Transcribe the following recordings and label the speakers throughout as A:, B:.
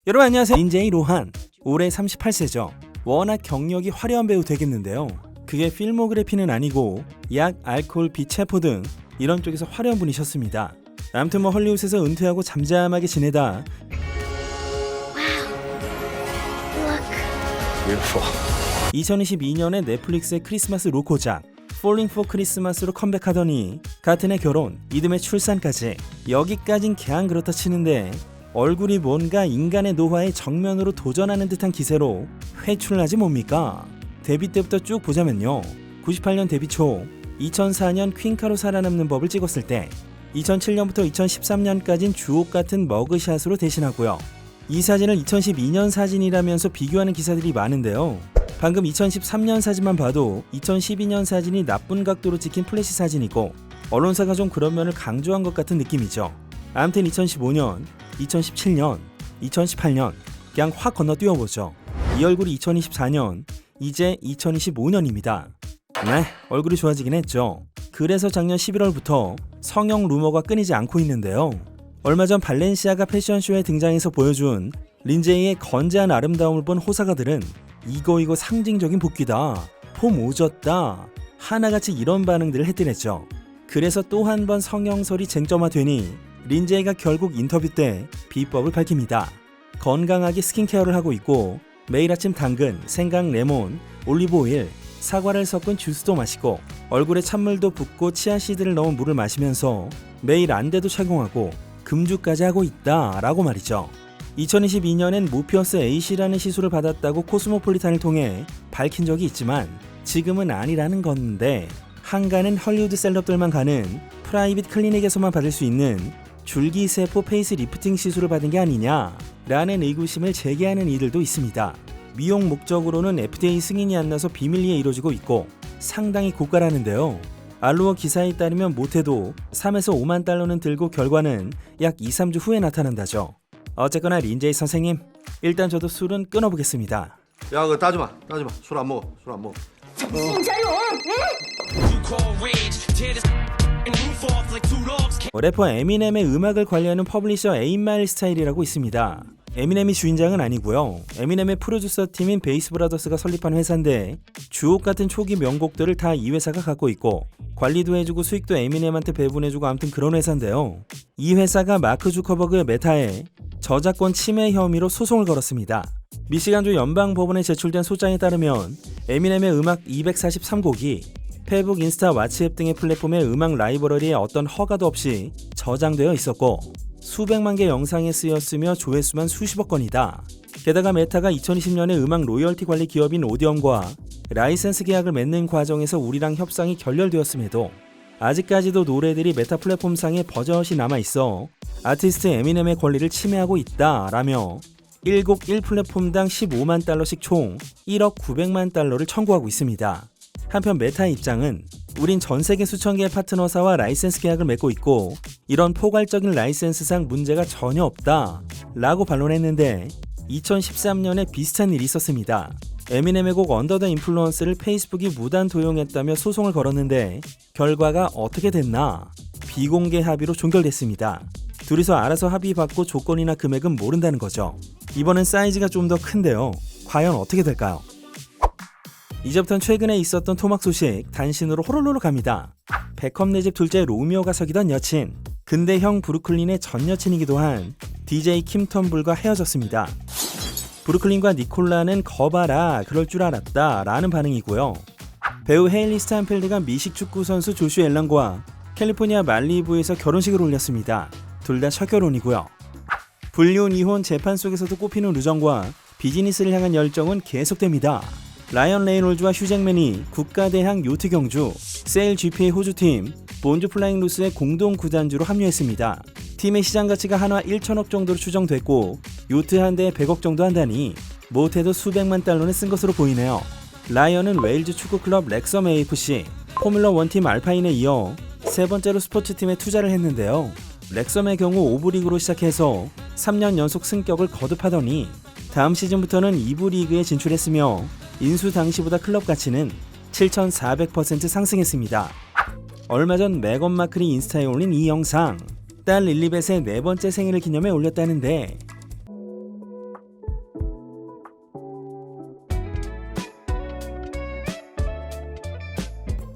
A: 여러분 안녕하세요. 린제이 로한. 올해 38세죠. 워낙 경력이 화려한 배우 되겠는데요. 그게 필모그래피는 아니고 약, 알코올, 비체포 등 이런 쪽에서 화려한 분이셨습니다. 아무튼 헐리우드에서 은퇴하고 잠잠하게 지내다
B: Beautiful.
A: 2022년에 넷플릭스의 크리스마스 로코작 Falling for Christmas로 컴백하더니 같은 해 결혼, 이듬해 출산까지. 여기까진 그냥 그렇다 치는데 얼굴이 뭔가 인간의 노화에 정면으로 도전하는 듯한 기세로 회출하지 뭡니까? 데뷔 때부터 쭉 보자면요. 98년 데뷔 초, 2004년 퀸카로 살아남는 법을 찍었을 때 2007년부터 2013년까진 주옥 같은 머그샷으로 대신하고요. 이 사진을 2012년 사진이라면서 비교하는 기사들이 많은데요. 방금 2013년 사진만 봐도 2012년 사진이 나쁜 각도로 찍힌 플래시 사진이고 언론사가 좀 그런 면을 강조한 것 같은 느낌이죠. 아무튼 2015년, 2017년, 2018년 그냥 확 건너뛰어보죠. 이 얼굴이 2024년, 이제 2025년입니다. 네, 얼굴이 좋아지긴 했죠. 그래서 작년 11월부터 성형 루머가 끊이지 않고 있는데요. 얼마 전 발렌시아가 패션쇼에 등장해서 보여준 린제이의 건재한 아름다움을 본 호사가들은 이거 상징적인 복귀다, 폼 오졌다, 하나같이 이런 반응들을 했더랬죠. 그래서 또 한 번 성형설이 쟁점화되니 린제이가 결국 인터뷰 때 비법을 밝힙니다. 건강하게 스킨케어를 하고 있고 매일 아침 당근, 생강, 레몬, 올리브 오일, 사과를 섞은 주스도 마시고 얼굴에 찬물도 붓고 치아씨드를 넣은 물을 마시면서 매일 안대도 착용하고 금주까지 하고 있다 라고 말이죠. 2022년엔 모피어스 A씨라는 시술을 받았다고 코스모폴리탄을 통해 밝힌 적이 있지만 지금은 아니라는 건데, 한가는 헐리우드 셀럽들만 가는 프라이빗 클리닉에서만 받을 수 있는 줄기세포 페이스 리프팅 시술을 받은 게 아니냐 라는 의구심을 제기하는 이들도 있습니다. 미용 목적으로는 FDA 승인이 안 나서 비밀리에 이루어지고 있고 상당히 고가라는데요. 알로어 기사에 따르면 못해도 3에서 5만 달러는 들고 결과는 약 2-3주 후에 나타난다죠. 어쨌거나 린제이 선생님, 일단 저도 술은 끊어보겠습니다.
B: 야, 그거 따지마. 술 안 먹어.
C: 진짜요?
A: 래퍼 에미넴의 음악을 관리하는 퍼블리셔 8마일 스타일이라고 있습니다. 에미넴이 주인장은 아니고요. 에미넴의 프로듀서 팀인 베이스 브라더스가 설립한 회사인데 주옥 같은 초기 명곡들을 다 이 회사가 갖고 있고 관리도 해주고 수익도 에미넴한테 배분해주고 아무튼 그런 회사인데요. 이 회사가 마크 주커버그 메타에 저작권 침해 혐의로 소송을 걸었습니다. 미시간주 연방법원에 제출된 소장에 따르면 에미넴의 음악 243곡이 페북, 인스타, 왓츠앱 등의 플랫폼의 음악 라이브러리에 어떤 허가도 없이 저장되어 있었고 수백만 개 영상에 쓰였으며 조회수만 수십억 건이다. 게다가 메타가 2020년에 음악 로열티 관리 기업인 오디엄과 라이센스 계약을 맺는 과정에서 우리랑 협상이 결렬되었음에도 아직까지도 노래들이 메타 플랫폼상에 버젓이 남아있어 아티스트 에미넴의 권리를 침해하고 있다라며 1곡 1플랫폼당 15만 달러씩 총 1억 900만 달러를 청구하고 있습니다. 한편 메타의 입장은 우린 전 세계 수천 개의 파트너사와 라이센스 계약을 맺고 있고 이런 포괄적인 라이센스상 문제가 전혀 없다 라고 반론했는데 2013년에 비슷한 일이 있었습니다. 에미넴의 곡 언더 더 인플루언스를 페이스북이 무단 도용했다며 소송을 걸었는데 결과가 어떻게 됐나? 비공개 합의로 종결됐습니다. 둘이서 알아서 합의받고 조건이나 금액은 모른다는 거죠. 이번엔 사이즈가 좀 더 큰데요. 과연 어떻게 될까요? 이제부터는 최근에 있었던 토막 소식 단신으로 호롤로로 갑니다. 베컴 네 집 둘째 로미오가 사귀던 여친, 근대 형 브루클린의 전 여친이기도 한 DJ 킴 텀블과 헤어졌습니다. 브루클린과 니콜라는 거봐라 그럴 줄 알았다 라는 반응이고요. 배우 헤일리 스타인펠드가 미식 축구 선수 조슈 앨런과 캘리포니아 말리부에서 결혼식을 올렸습니다. 둘 다 첫 결혼이고요. 불륜 이혼 재판 속에서도 꼽히는 우정과 비즈니스를 향한 열정은 계속됩니다. 라이언 레이놀즈와 휴잭맨이 국가대항 요트 경주 세일 GPA 호주팀 본주 플라잉 루스의 공동 구단주로 합류했습니다. 팀의 시장 가치가 한화 1천억 정도로 추정됐고 요트 한 대에 100억 정도 한다니 못해도 수백만 달러는 쓴 것으로 보이네요. 라이언은 웨일즈 축구클럽 렉섬 AFC, 포뮬러 1팀 알파인에 이어 세 번째로 스포츠팀에 투자를 했는데요. 렉섬의 경우 5부 리그로 시작해서 3년 연속 승격을 거듭하더니 다음 시즌부터는 2부 리그에 진출했으며 인수 당시보다 클럽 가치는 7,400% 상승했습니다. 얼마 전 메건 마클이 인스타에 올린 이 영상, 딸 릴리벳의 네 번째 생일을 기념해 올렸다는데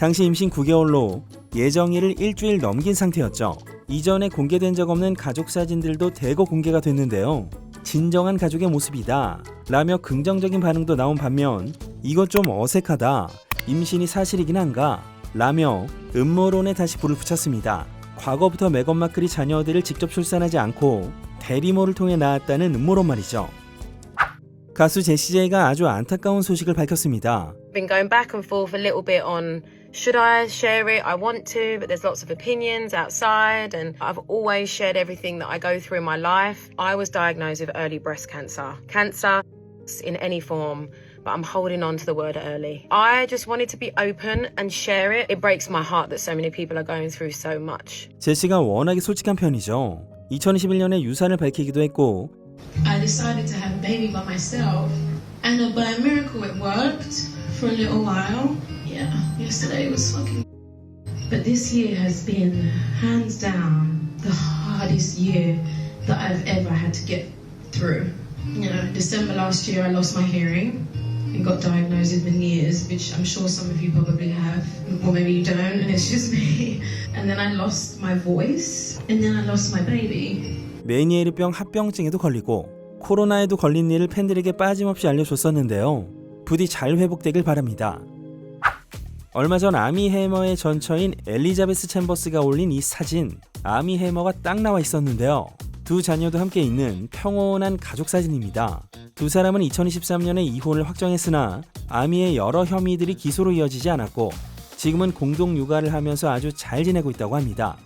A: 당시 임신 9개월로 예정일을 일주일 넘긴 상태였죠. 이전에 공개된 적 없는 가족 사진들도 대거 공개가 됐는데요. 진정한 가족의 모습이다 라며 긍정적인 반응도 나온 반면 이것 좀 어색하다, 임신이 사실이긴 한가 라며 음모론에 다시 불을 붙였습니다. 과거부터 메건 마클이 자녀들을 직접 출산하지 않고 대리모를 통해 낳았다는 음모론 말이죠. 가수 제시제이가 아주 안타까운 소식을 밝혔습니다.
D: Been going back and forth a little bit on should I share it? I want to, but there's lots of opinions outside, and I've always shared everything that I go through in my life. I was diagnosed with early breast cancer. Cancer in any form, but I'm holding on to the word early. I just wanted to be open and share it. It breaks my heart that so many people are going through so much.
A: 제시가 워낙에 솔직한 편이죠. 2021년에 유산을 밝히기도 했고
E: I decided to have a baby by myself, and by a miracle it worked for a little while. Yeah, yesterday was fucking. But this year has been hands down the hardest year that I've ever had to get through. You know, December last year I lost my hearing and got diagnosed with Meniere's, which I'm sure some of you probably have, or maybe you don't, and it's just me. And then I lost my voice, and then I lost my baby.
A: 메니에르병 합병증에도 걸리고 코로나에도 걸린 일을 팬들에게 빠짐없이 알려줬었는데요. 부디 잘 회복되길 바랍니다. 얼마 전 아미 해머의 전처인 엘리자베스 챔버스가 올린 이 사진, 아미 해머가 딱 나와 있었는데요. 두 자녀도 함께 있는 평온한 가족 사진입니다. 두 사람은 2023년에 이혼을 확정했으나 아미의 여러 혐의들이 기소로 이어지지 않았고 지금은 공동 육아를 하면서 아주 잘 지내고 있다고 합니다.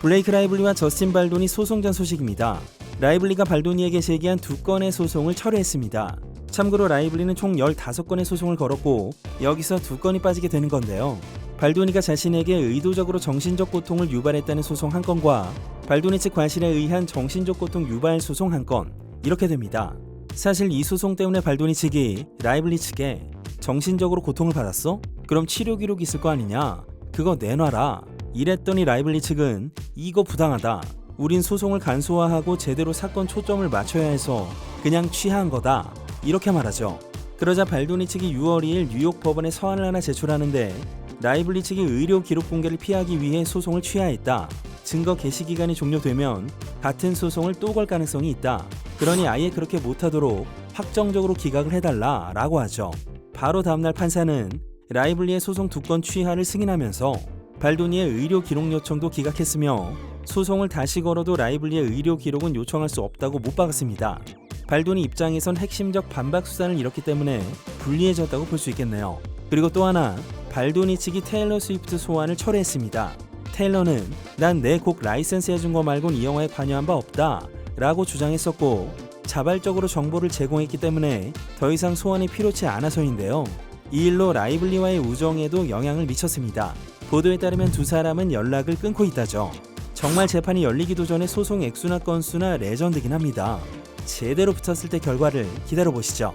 A: 블레이크 라이블리와 저스틴 발돈이 소송전 소식입니다. 라이블리가 발도니에게 제기한 2건의 소송을 철회했습니다. 참고로 라이블리는 총 15건의 소송을 걸었고 여기서 2건이 빠지게 되는 건데요. 발도니가 자신에게 의도적으로 정신적 고통을 유발했다는 소송 1건과 발도니 측 과실에 의한 정신적 고통 유발 소송 1건, 이렇게 됩니다. 사실 이 소송 때문에 발도니 측이 라이블리 측에 정신적으로 고통을 받았어? 그럼 치료 기록 있을 거 아니냐? 그거 내놔라. 이랬더니 라이블리 측은 이거 부당하다. 우린 소송을 간소화하고 제대로 사건 초점을 맞춰야 해서 그냥 취하한 거다. 이렇게 말하죠. 그러자 발도니 측이 6월 2일 뉴욕 법원에 서한을 하나 제출하는데 라이블리 측이 의료 기록 공개를 피하기 위해 소송을 취하했다. 증거 개시 기간이 종료되면 같은 소송을 또 걸 가능성이 있다. 그러니 아예 그렇게 못하도록 확정적으로 기각을 해달라 라고 하죠. 바로 다음날 판사는 라이블리의 소송 2건 취하를 승인하면서 발도니의 의료 기록 요청도 기각했으며 소송을 다시 걸어도 라이블리의 의료 기록은 요청할 수 없다고 못 박았습니다. 발도니 입장에선 핵심적 반박 수단을 잃었기 때문에 불리해졌다고 볼 수 있겠네요. 그리고 또 하나, 발도니 측이 테일러 스위프트 소환을 철회했습니다. 테일러는 난 내 곡 라이센스 해준 거 말곤 이 영화에 관여한 바 없다 라고 주장했었고 자발적으로 정보를 제공했기 때문에 더 이상 소환이 필요치 않아서인데요. 이 일로 라이블리와의 우정에도 영향을 미쳤습니다. 보도에 따르면 두 사람은 연락을 끊고 있다죠. 정말 재판이 열리기도 전에 소송 액수나 건수나 레전드긴 합니다. 제대로 붙었을 때 결과를 기다려보시죠.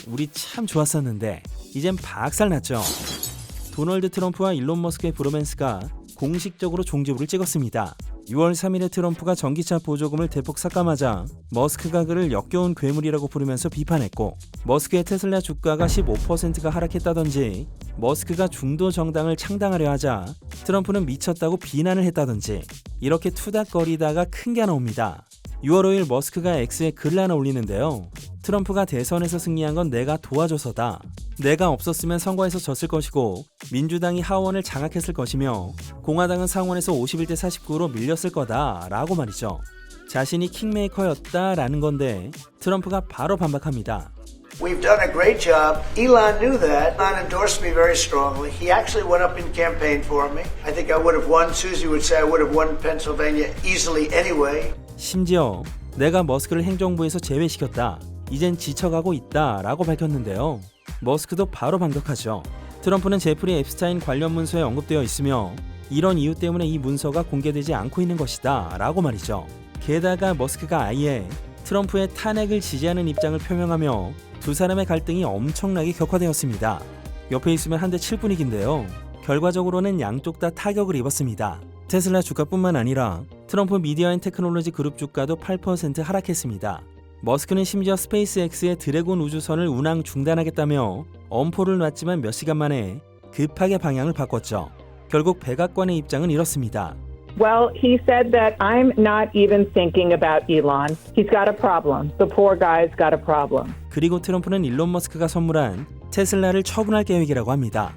A: 우리 참 좋았었는데 이젠 박살났죠. 도널드 트럼프와 일론 머스크의 브로맨스가 공식적으로 종지부를 찍었습니다. 6월 3일에 트럼프가 전기차 보조금을 대폭 삭감하자 머스크가 그를 역겨운 괴물이라고 부르면서 비판했고 머스크의 테슬라 주가가 15%가 하락했다든지 머스크가 중도 정당을 창당하려 하자 트럼프는 미쳤다고 비난을 했다든지 이렇게 투닥거리다가 큰 게 나옵니다. 6월 5일 머스크가 X에 글을 하나 올리는데요. 트럼프가 대선에서 승리한 건 내가 도와줘서다. 내가 없었으면 선거에서 졌을 것이고 민주당이 하원을 장악했을 것이며 공화당은 상원에서 51대 49로 밀렸을 거다 라고 말이죠. 자신이 킹메이커였다라는 건데 트럼프가 바로 반박합니다.
F: We've done a great job. Elon knew that. Elon endorsed me very strongly. He actually went up in campaign for me. I think I would have won. Susie would say I would have won Pennsylvania easily anyway.
A: 심지어 내가 머스크를 행정부에서 제외시켰다. 이젠 지쳐가고 있다 라고 밝혔는데요. 머스크도 바로 반격하죠. 트럼프는 제프리 앱스타인 관련 문서에 언급되어 있으며 이런 이유 때문에 이 문서가 공개되지 않고 있는 것이다 라고 말이죠. 게다가 머스크가 아예 트럼프의 탄핵을 지지하는 입장을 표명하며 두 사람의 갈등이 엄청나게 격화되었습니다. 옆에 있으면 한 대 칠 뿐이긴데요. 결과적으로는 양쪽 다 타격을 입었습니다. 테슬라 주가뿐만 아니라 트럼프 미디어 앤 테크놀로지 그룹 주가도 8% 하락했습니다. 머스크는 심지어 스페이스X의 드래곤 우주선을 운항 중단하겠다며 엄포를 놨지만 몇 시간 만에 급하게 방향을 바꿨죠. 결국 백악관의 입장은 이렇습니다.
G: Well, he said that I'm not even thinking about Elon. He's got a problem. The poor guy's got a problem.
A: 그리고 트럼프는 일론 머스크가 선물한 테슬라를 처분할 계획이라고 합니다.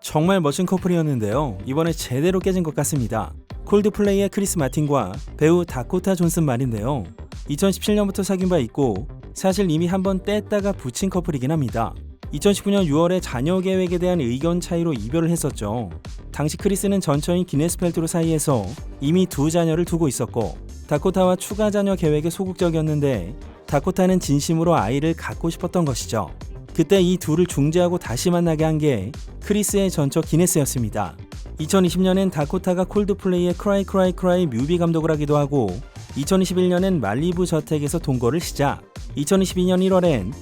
A: 정말 멋진 커플이었는데요. 이번에 제대로 깨진 것 같습니다. 콜드플레이의 크리스 마틴과 배우 다코타 존슨 말인데요. 2017년부터 사귄 바 있고 사실 이미 한번 뗐다가 붙인 커플이긴 합니다. 2019년 6월에 자녀 계획에 대한 의견 차이로 이별을 했었죠. 당시 크리스는 전처인 기네스 펠트로 사이에서 이미 2자녀를 두고 있었고 다코타와 추가 자녀 계획에 소극적이었는데 다코타는 진심으로 아이를 갖고 싶었던 것이죠. 그때 이 둘을 중재하고 다시 만나게 한 게 크리스의 전처 기네스였습니다. 2020년엔 다코타가 콜드플레이의 크라이 크라이 크라이 뮤비 감독을 하기도 하고 2021년엔 말리부 저택에서 동거를 시작. 2022년 1월엔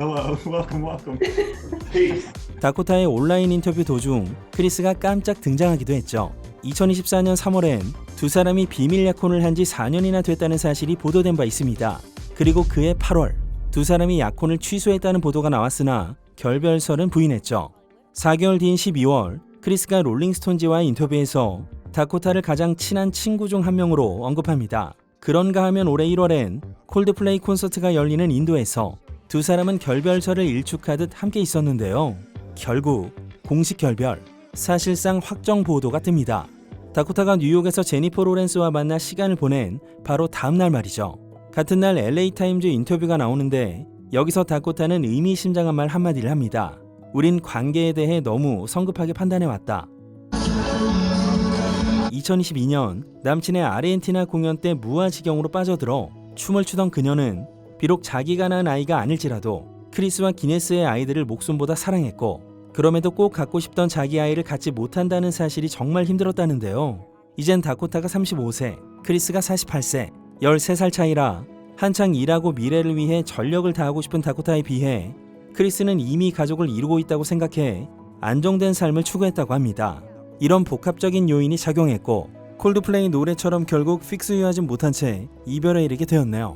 H: Hello, welcome.
A: 다코타의 온라인 인터뷰 도중 크리스가 깜짝 등장하기도 했죠. 2024년 3월엔 두 사람이 비밀 약혼을 한 지 4년이나 됐다는 사실이 보도된 바 있습니다. 그리고 그해 8월 두 사람이 약혼을 취소했다는 보도가 나왔으나 결별설은 부인했죠. 4개월 뒤인 12월 크리스가 롤링스톤즈와의 인터뷰에서 다코타를 가장 친한 친구 중 한 명으로 언급합니다. 그런가 하면 올해 1월엔 콜드플레이 콘서트가 열리는 인도에서 두 사람은 결별설을 일축하듯 함께 있었는데요. 결국 공식 결별, 사실상 확정 보도가 뜹니다. 다코타가 뉴욕에서 제니퍼 로렌스와 만나 시간을 보낸 바로 다음 날 말이죠. 같은 날 LA타임즈 인터뷰가 나오는데 여기서 다코타는 의미심장한 말 한마디를 합니다. 우린 관계에 대해 너무 성급하게 판단해왔다. 2022년 남친의 아르헨티나 공연 때 무아지경으로 빠져들어 춤을 추던 그녀는 비록 자기가 낳은 아이가 아닐지라도 크리스와 기네스의 아이들을 목숨보다 사랑했고 그럼에도 꼭 갖고 싶던 자기 아이를 갖지 못한다는 사실이 정말 힘들었다는데요. 이젠 다코타가 35세, 크리스가 48세, 13살 차이라 한창 일하고 미래를 위해 전력을 다하고 싶은 다코타에 비해 크리스는 이미 가족을 이루고 있다고 생각해 안정된 삶을 추구했다고 합니다. 이런 복합적인 요인이 작용했고 콜드플레이 노래처럼 결국 픽스유하지 못한 채 이별에 이르게 되었네요.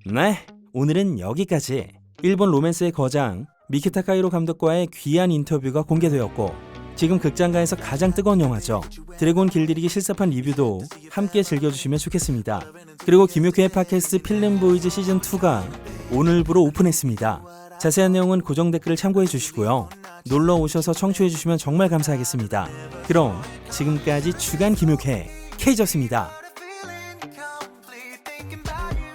A: 네, 오늘은 여기까지. 일본 로맨스의 거장 미키타 카이로 감독과의 귀한 인터뷰가 공개되었고 지금 극장가에서 가장 뜨거운 영화죠. 드래곤 길들이기 실사판 리뷰도 함께 즐겨주시면 좋겠습니다. 그리고 김효쾌의 팟캐스트 필름보이즈 시즌2가 오늘부로 오픈했습니다. 자세한 내용은 고정 댓글을 참고해 주시고요. 놀러 오셔서 청취해 주시면 정말 감사하겠습니다. 그럼 지금까지 주간 김효쾌 K졌습니다.
I: feeling complete, thinking about you.